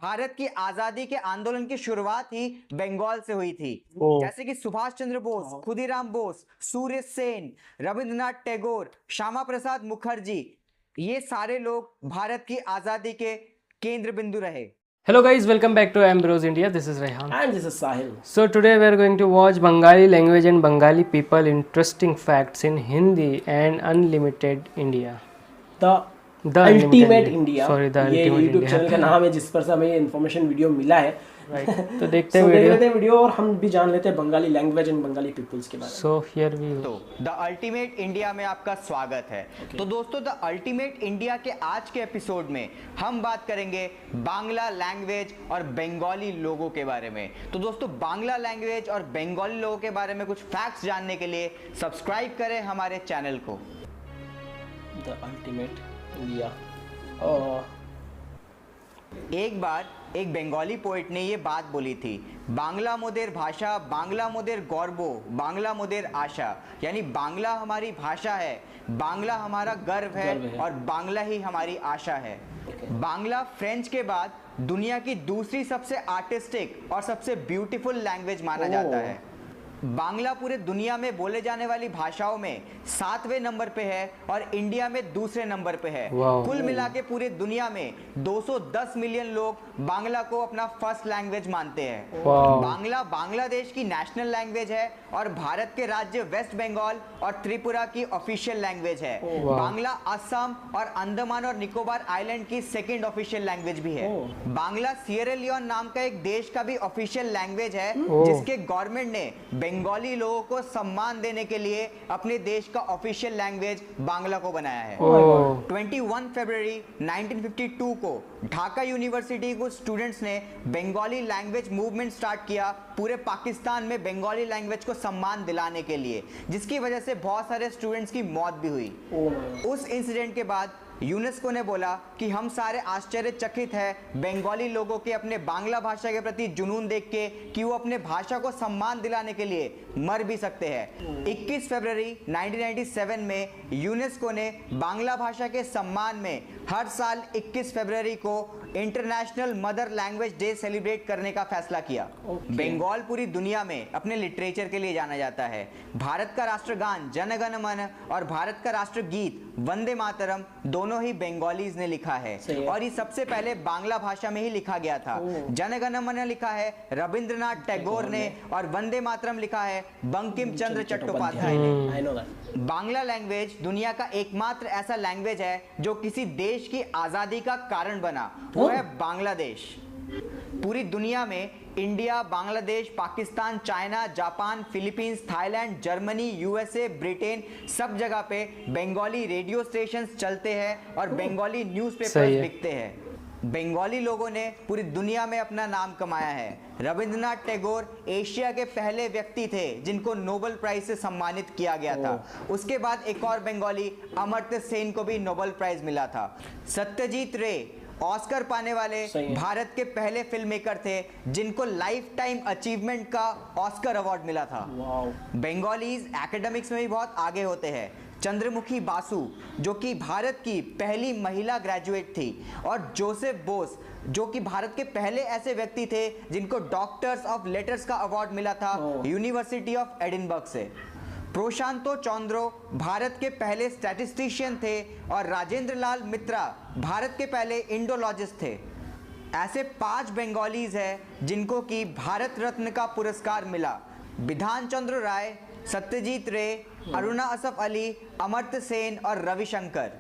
भारत की आजादी के आंदोलन की शुरुआत ही बंगाल से हुई थी। जैसे कि सुभाष चंद्र बोस, खुदीराम बोस, सूर्य सेन, रविंद्रनाथ टैगोर, श्यामा प्रसाद मुखर्जी, ये सारे लोग भारत की आजादी के केंद्र बिंदु रहे। Hello guys, welcome back to Ambrose India. This is Rehan. And this is Sahil. So today we are going to watch Bengali language and Bengali people interesting facts in Hindi and Unlimited India. The Ultimate India. Sorry, the ये Ultimate YouTube India. Channel का नाम है जिस पर से हमें ये information video मिला है. Right. तो देखते हैं देख वीडियो. लेते हैं वीडियो और हम भी जान लेते हैं Bengali language and Bengali peoples के बारे में. So here we go. तो द अल्टीमेट इंडिया में आपका स्वागत है. तो दोस्तों, द अल्टीमेट इंडिया के आज के एपिसोड में हम बात करेंगे बांग्ला लैंग्वेज और बंगाली लोगों के बारे में. तो दोस्तों, बांग्ला लैंग्वेज और बंगाली लोगों के बारे में कुछ फैक्ट्स जानने के लिए सब्सक्राइब करें हमारे चैनल को. The ultimate India. एक बार एक बंगाली पोइट ने ये बात बोली थी, बांग्ला मोदेर भाषा, बांग्ला मोदेर गौरबो, बांग्ला मोदेर आशा. यानी बांग्ला हमारी भाषा है, बांग्ला हमारा गर्व है और बांग्ला ही हमारी आशा है. बांग्ला फ्रेंच के बाद दुनिया की दूसरी सबसे आर्टिस्टिक और सबसे ब्यूटीफुल लैंग्वेज माना जाता है. बांग्ला पूरे दुनिया में बोले जाने वाली भाषाओं में 7वें नंबर पे है और इंडिया में दूसरे नंबर पे है. कुल मिला के पूरे दुनिया में 210 मिलियन लोग बांग्ला को अपना फर्स्ट लैंग्वेज मानते हैं. बांग्ला बांग्लादेश की नेशनल लैंग्वेज है और भारत के राज्य वेस्ट बंगाल और त्रिपुरा की ऑफिशियल लैंग्वेज है. बांग्ला असम और अंडमान और निकोबार आइलैंड की सेकेंड ऑफिशियल लैंग्वेज भी है. बांग्ला सिएरा लियोन नाम का एक देश का भी ऑफिशियल लैंग्वेज है, जिसके गवर्नमेंट ने बंगाली लोगों को सम्मान देने के लिए अपने देश का ऑफिशियल लैंग्वेज बांग्ला को बनाया है. 21 फरवरी 1952 को ढाका यूनिवर्सिटी को स्टूडेंट्स ने बंगाली लैंग्वेज मूवमेंट स्टार्ट किया पूरे पाकिस्तान में बंगाली लैंग्वेज को सम्मान दिलाने के लिए, जिसकी वजह से बहुत सारे स्टूडेंट्स की मौत भी हुई. उस इंसिडेंट के बाद यूनेस्को ने बोला कि हम सारे आश्चर्यचकित हैं बंगाली लोगों के अपने बांग्ला भाषा के प्रति जुनून देख के कि वो अपने भाषा को सम्मान दिलाने के लिए मर भी सकते हैं. 21 फरवरी 1997 में यूनेस्को ने बांग्ला भाषा के सम्मान में हर साल 21 फरवरी को international mother language day celebrate करने का फैसला किया. बंगाल पूरी दुनिया में अपने लिटरेचर के लिए जाना जाता है. भारत का राष्ट्रगान जन गण मन और भारत का राष्ट्रगीत वंदे मातरम दोनों ही बंगालीज ने लिखा है और ये सबसे पहले बांग्ला भाषा में ही लिखा गया था. जन गण मन लिखा है रविंद्रनाथ टैगोर ने और वंदे मातरम लिखा है बंकिम चंद्र चट्टोपाध्याय ने. बांग्ला लैंग्वेज दुनिया का एकमात्र ऐसा लैंग्वेज है जो किसी देश की आजादी का कारण बना, वो है बांग्लादेश. पूरी दुनिया में India, Bangladesh, Pakistan, China, Japan, Philippines, Thailand, Germany, USA, Britain, सब जगह पे बंगाली रेडियो स्टेशंस चलते हैं और बंगाली न्यूज़पेपर्स बिकते हैं. बंगाली लोगों ने पूरी दुनिया में अपना नाम कमाया है. रविंद्रनाथ टैगोर एशिया के पहले व्यक्ति थे जिनको नोबेल प्राइज से सम्मानित किया गया था. उसके बाद एक और बंगाली अमर्त्य सेन को भी नोबेल प्राइज मिला था. सत्यजीत रे ऑस्कर पाने वाले भारत के पहले फिल्म मेकर थे जिनको लाइफ टाइम अचीवमेंट का ऑस्कर अवार्ड मिला था. बंगालीज एकेडमिक्स में भी बहुत आगे होते हैं. चंद्रमुखी बासु जो कि भारत की पहली महिला ग्रेजुएट थी और जोसेफ बोस जो कि भारत के पहले ऐसे व्यक्ति थे जिनको डॉक्टर्स ऑफ लेटर्स का अवार्ड मिला था यूनिवर्सिटी ऑफ एडिनबर्ग से. प्रोशांतो चंद्रो भारत के पहले स्टैटिस्टिशियन थे और राजेंद्र लाल मित्रा भारत के पहले इंडोलॉजिस्ट थे. ऐसे 5 बंगालीज हैं जिनको कि भारत रत्न का पुरस्कार मिला. विधान चंद्र राय, सत्यजीत रे, अरुणा असफ अली, अमर्त्य सेन और रविशंकर.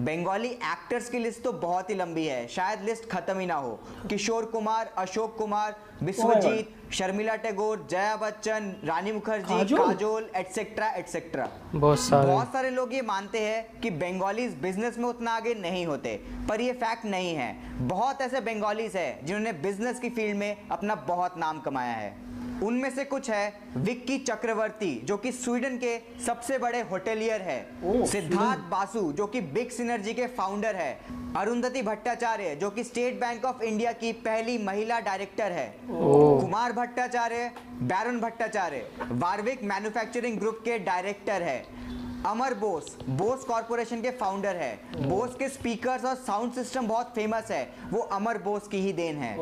बंगाली एक्टर्स की लिस्ट तो बहुत ही लंबी है, शायद लिस्ट खत्म ही ना हो. किशोर कुमार, अशोक कुमार, विश्वजीत, शर्मिला टैगोर, जया बच्चन, रानी मुखर्जी, काजोल, एटसेट्रा एटसेट्रा. बहुत सारे लोग ये मानते हैं कि बंगालीज बिजनेस में उतना आगे नहीं होते, पर ये फैक्ट नहीं है. बहुत ऐसे बंगालीज हैं जिन्होंने बिजनेस की फील्ड में अपना बहुत नाम कमाया है. उनमें से कुछ है विक्की चक्रवर्ती जो कि स्वीडन के सबसे बड़े होटेलियर है. सिद्धार्थ बासु जो कि बिग सिनर्जी के फाउंडर है. अरुंधति भट्टाचार्य जो कि स्टेट बैंक ऑफ इंडिया की पहली महिला डायरेक्टर है. कुमार भट्टाचार्य, बैरन भट्टाचार्य वार्विक मैन्युफैक्चरिंग ग्रुप के डायरेक्टर है. अमर बोस बोस कॉरपोरेशन के फाउंडर है। बोस के स्पीकर्स और साउंड सिस्टम बहुत फेमस है, वो अमर बोस की ही देन है।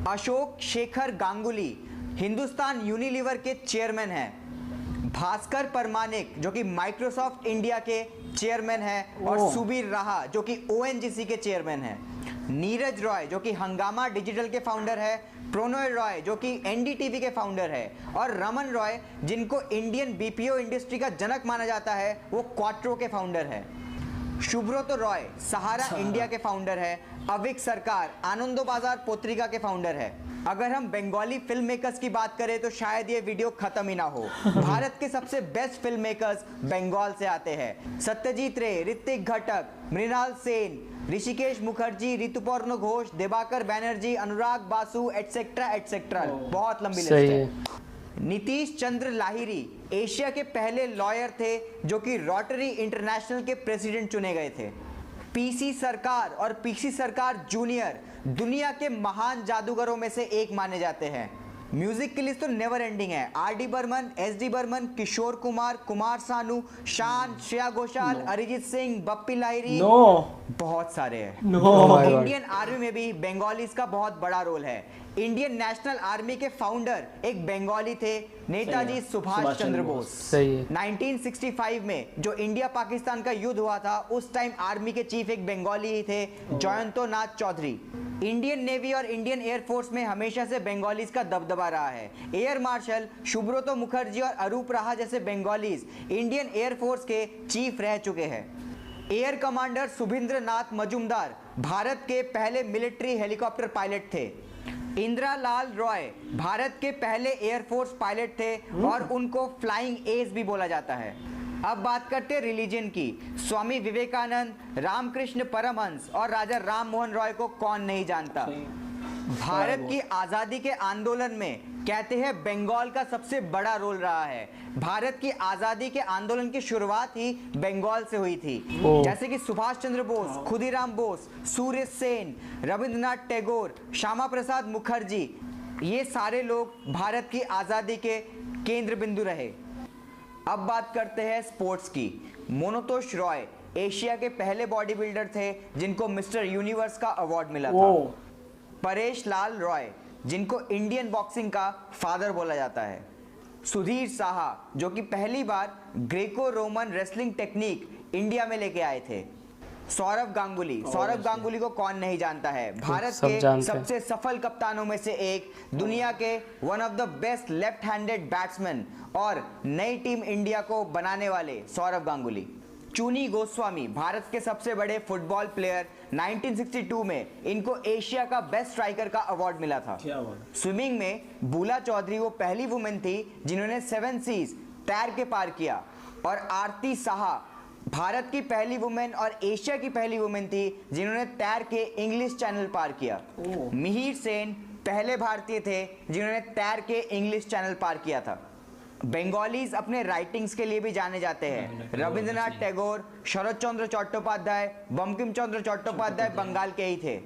अशोक शेखर गांगुली हिंदुस्तान यूनिलीवर के चेयरमैन हैं। भास्कर परमानिक जो कि माइक्रोसॉफ्ट इंडिया के चेयरमैन है, और सुबीर राहा जो कि ओएनजीसी के चेयरमैन है। नीरज रॉय जो कि हंगामा डिजिटल के फाउंडर है। प्रोनोय रॉय जो कि एनडीटीवी के फाउंडर है, और रमन रॉय जिनको इंडियन बीपीओ इंडस्ट्री का जनक माना जाता है, वो क्वाट्रो के फाउंडर है। सुब्रतो रॉय सहारा इंडिया के फाउंडर है। अविक सरकार आनंदो बाजार पत्रिका के फाउंडर है। अगर हम बंगाली फिल्म मेकर्स की बात करें तो शायद ये वीडियो खत्म ही ना हो। भारत के सबसे बेस्ट फिल्म मेकर्स बंगाल से आते हैं। सत्यजीत रे, ऋतिक घटक, मृणाल सेन, ऋषिकेश मुखर्जी, ऋतुपर्ण घोष, दिवाकर बैनर्जी, अनुराग बासु एटसेट्रा एटसेट्रा, बहुत लंबी लिस्ट है। नीतीश चंद्र लाहिरी एशिया के पहले लॉयर थे जो कि रोटरी इंटरनेशनल के प्रेसिडेंट चुने गए थे। पीसी सरकार और पीसी सरकार जूनियर दुनिया के महान जादूगरों में से एक माने जाते हैं। म्यूजिक की लिस्ट तो नेवर एंडिंग है। R D Burman, S D Burman, Kishore Kumar, Kumar Sanu, Shaan, Shreya Ghoshal, Arijit Singh, Bappi Lahiri, बहुत सारे हैं। इंडियन आर्मी में भी बंगालीज का बहुत बड़ा रोल है। इंडियन नेशनल आर्मी के फाउंडर एक बंगाली थे, नेताजी सुभाष चंद्र बोस। 1965 में जो इंडिया पाकिस्तान का युद्ध हुआ था, उस टाइम आर्मी के चीफ एक बंगाली ही थे, जयंतो नाथ चौधरी। इंडियन नेवी और इंडियन एयरफोर्स में हमेशा से बंगालीज का दबदबा रहा है। एयर मार्शल सुब्रतो मुखर्जी और अरूप राहा जैसे बंगालीज इंडियन एयरफोर्स के चीफ रह चुके हैं। एयर कमांडर सुभिंद्र नाथ मजुमदार भारत के पहले मिलिट्री हेलीकॉप्टर पायलट थे। इंदिरा लाल रॉय भारत के पहले एयरफोर्स पायलट थे, और उनको फ्लाइंग एस भी बोला जाता है। अब बात करते हैं रिलीजन की। स्वामी विवेकानंद, रामकृष्ण परमहंस और राजा राम मोहन रॉय को कौन नहीं जानता। भारत की आजादी के आंदोलन में कहते हैं बंगाल का सबसे बड़ा रोल रहा है। भारत की आजादी के आंदोलन की शुरुआत ही बंगाल से हुई थी। जैसे कि सुभाष चंद्र बोस, खुदीराम बोस, सूर्य सेन, रविंद्रनाथ टैगोर, श्यामा प्रसाद मुखर्जी, ये सारे लोग भारत की आजादी के केंद्र बिंदु रहे। अब बात करते हैं स्पोर्ट्स की। मोनोतोष रॉय एशिया के पहले बॉडी बिल्डर थे जिनको मिस्टर यूनिवर्स का अवार्ड मिला था। परेश लाल रॉय जिनको इंडियन बॉक्सिंग का फादर बोला जाता है। सुधीर साहा जो कि पहली बार Greco Roman wrestling technique India में लेके आए थे। सौरव गांगुली को कौन नहीं जानता है। भारत के सबसे सफल कप्तानों में से एक, दुनिया के one of the best left handed batsman और नई टीम इंडिया को बनाने वाले सौरव गांगुली। चुनी गोस्वामी भारत के सबसे बड़े फुटबॉल प्लेयर। 1962 में इनको एशिया का बेस्ट स्ट्राइकर का अवार्ड मिला था। स्विमिंग में बुला चौधरी वो पहली वुमेन थी जिन्होंने 7 सीज तैर के पार किया। और आरती साहा भारत की पहली वुमेन और एशिया की पहली वुमेन थी जिन्होंने तैर के इंग्लिश चैनल पार किया। मिहिर सेन पहले भारतीय थे जिन्होंने तैर के इंग्लिश चैनल पार किया था। बंगालीज अपने राइटिंग्स के लिए भी जाने जाते हैं। रविंद्रनाथ टैगोर, शरद चंद्र चट्टोपाध्याय, बंकिम चंद्र चट्टोपाध्याय बंगाल के ही थे।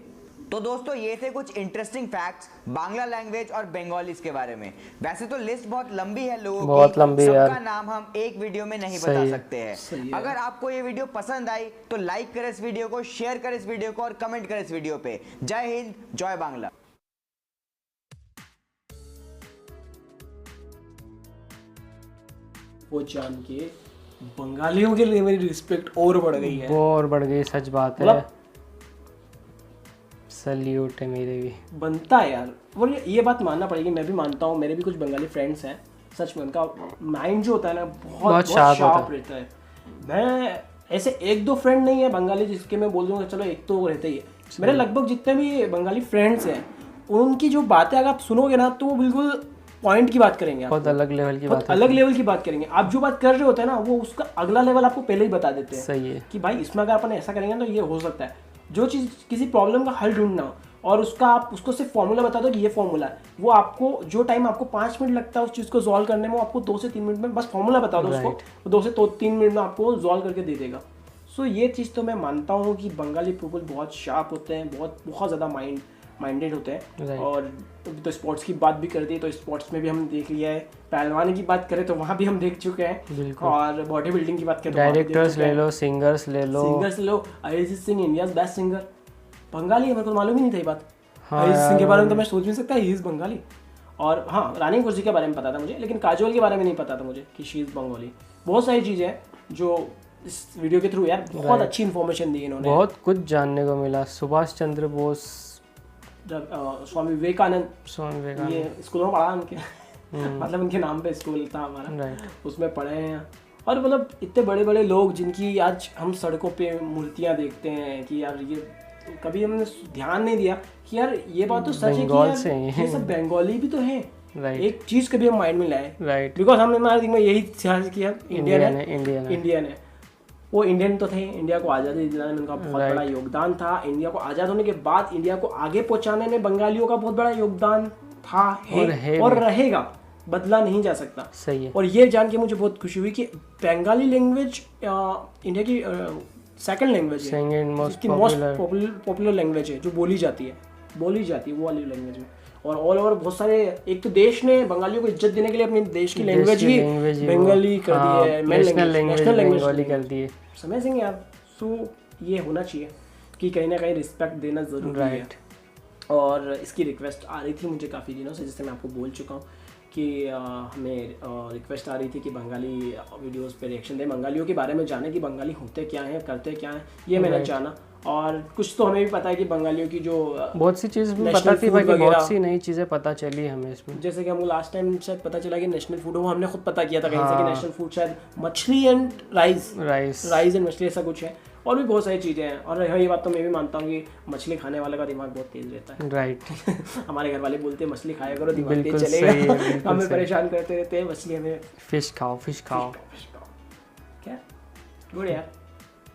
तो दोस्तों ये थे कुछ इंटरेस्टिंग फैक्ट्स बांग्ला लैंग्वेज और बंगालीज के बारे में। वैसे तो लिस्ट बहुत लंबी है लोगों की, सबका नाम हम एक वीडियो में नहीं बता सकते हैं। अगर आपको ये वीडियो पसंद आई तो लाइक करें इस वीडियो को, शेयर करें इस वीडियो को और कमेंट करें इस वीडियो पे। जय हिंद, जय बांग्ला। वो जान के बंगालियों के लिए मेरी रिस्पेक्ट और बढ़ गई है, और बढ़ गई, सच बात है। सल्यूट है मेरे भी बनता है यार। वो ये बात मानना पड़ेगी, मैं भी मानता हूँ। मेरे भी कुछ बंगाली फ्रेंड्स हैं, सच में उनका माइंड जो होता है ना बहुत शार्प रहता है। मैं ऐसे 1-2 फ्रेंड नहीं है बंगाली जिसके मैं बोल दूंगा चलो एक तो रहते ही है। मेरे लगभग जितने भी बंगाली फ्रेंड्स हैं उनकी जो बातें अगर आप सुनोगे ना तो वो बिल्कुल पॉइंट की बात करेंगे, बहुत अलग लेवल की बात, अलग लेवल की बात करेंगे। आप जो बात कर रहे होते हैं ना वो उसका अगला लेवल आपको पहले ही बता देते हैं। सही है कि भाई इसमें अगर अपन ऐसा करेंगे तो ये हो सकता है। जो चीज़ किसी प्रॉब्लम का हल ढूंढना और उसका आप उसको सिर्फ फॉर्मूला बता दो कि ये फॉर्मूला है, वो आपको जो टाइम आपको 5 मिनट लगता है उस चीज़ को सॉल्व करने में, वो आपको 2 से 3 मिनट में बस फॉर्मूला बता दो उसको, 2 से 3 मिनट में आपको सॉल्व करके दे देगा। सो ये चीज़ तो मैं मानता हूँ कि बंगाली पीपल बहुत शार्प होते हैं, बहुत ज़्यादा माइंड माइंडेड होते हैं। Right. और तो स्पोर्ट्स की बात भी कर दी, तो स्पोर्ट्स में भी हम देख लिया है। पहलवानी की बात करें तो वहाँ भी हम देख चुके हैं। बिल्कुल। और बॉडी बिल्डिंग की बात करें तो वहाँ भी देख डायरेक्टर्स चुके ले हैं। लो, सिंगर्स ले लो। सिंगर्स लो, Arijit Singh India's best singer, Bengali है, मेरे को मालूम ही नहीं था ये बात। हाँ अरिजीत सिंह के यार। बारे में तो मैं सोच नहीं सकता, ही इज बंगाली। और हाँ, रानी मुखर्जी के बारे में पता था मुझे, लेकिन काजोल के बारे में नहीं पता था मुझे कि शी इज बंगाली। बहुत सारी चीज़ें हैं जो इस वीडियो के थ्रू यार बहुत अच्छी इन्फॉर्मेशन दी इन्होंने। बहुत कुछ जानने को मिला। सुभाष चंद्र बोस, स्वामी विवेकानंद, स्वामी विवेकानंद, ये स्कूलों में पढ़ा उनके मतलब उनके नाम पे स्कूल था हमारा, राइट। उसमें पढ़े हैं। और मतलब इतने बड़े बड़े लोग जिनकी आज हम सड़कों पे मूर्तियां देखते हैं कि यार ये कभी हमने ध्यान नहीं दिया कि यार ये बात तो सच है कि बंगाल यार से हैं। ये सब बंगाली भी तो हैं। राइट, एक चीज़ कभी हम माइंड में लाए, राइट। बिकॉज हमने हमारे दिमाग में यही ख्याल किया इंडियन है, इंडियन इंडियन है। वो इंडियन तो थे, इंडिया को आज़ादी दिलाने में उनका बहुत बड़ा योगदान था। इंडिया को आज़ाद होने के बाद इंडिया को आगे पहुंचाने में बंगालियों का बहुत बड़ा योगदान था, है और रहेगा, बदला नहीं जा सकता। सही है। और ये जान के मुझे बहुत खुशी हुई कि बंगाली लैंग्वेज इंडिया की सेकंड लैंग्वेज है, second most most popular language है, जो बोली जाती है वो वाली लैंग्वेज में। और ऑल ओवर बहुत सारे, एक तो देश ने बंगालियों को इज्जत देने के लिए अपने देश की लैंग्वेज ही बंगाली कर दी है, नेशनल लैंग्वेज कर दी है। समझेंगे आप। सो ये होना चाहिए कि कहीं ना कहीं रिस्पेक्ट देना ज़रूरी है। और इसकी रिक्वेस्ट आ रही थी मुझे काफ़ी दिनों से, जैसे मैं आपको बोल चुका हूँ कि हमें रिक्वेस्ट आ रही थी कि बंगाली वीडियोस पे रिएक्शन दें, बंगालियों के बारे में जाने कि बंगाली होते क्या हैं, करते क्या हैं, ये मैंने जाना। और कुछ तो हमें भी पता है कि बंगालियों की जो बहुत सी चीज़ पता थी, बाकी बहुत सी नई चीज़ें पता चली हमें इसमें। जैसे कि हमको लास्ट टाइम शायद पता चला कि नेशनल फूड, वो हमने खुद पता किया था कहीं से कि नेशनल फूड शायद मछली एंड राइस एंड मछली, ऐसा कुछ है। और भी बहुत सारी चीज़ें हैं। और ये बात तो मैं भी मानता हूँ कि मछली खाने वाले का दिमाग बहुत तेज रहता है। राइट। हमारे घर वाले बोलते हैं मछली खाया करो, दिमाग तेज चलेगा। हमें परेशान करते रहते हैं, मछली हमें फिश खाओ। क्या गुड यार,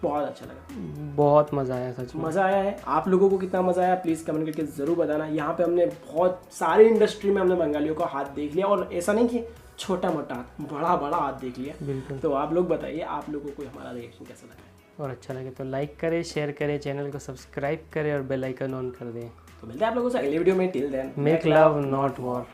बहुत अच्छा लगा, बहुत मज़ा आया, सच में मज़ा आया है। आप लोगों को कितना मज़ा आया प्लीज़ कमेंट करके ज़रूर बताना। यहाँ पे हमने बहुत सारी इंडस्ट्री में हमने बंगालियों का हाथ देख लिया, और ऐसा नहीं कि छोटा मोटा हाथ, बड़ा बड़ा हाथ देख लिया। बिल्कुल। तो आप लोग बताइए आप लोगों को हमारा रिएक्शन कैसा लगा, और अच्छा लगे तो लाइक करें, शेयर करें, चैनल को सब्सक्राइब करें और बेल आइकन ऑन कर दें। तो मिलते हैं आप लोगों से अगले वीडियो में। Till then make love not war.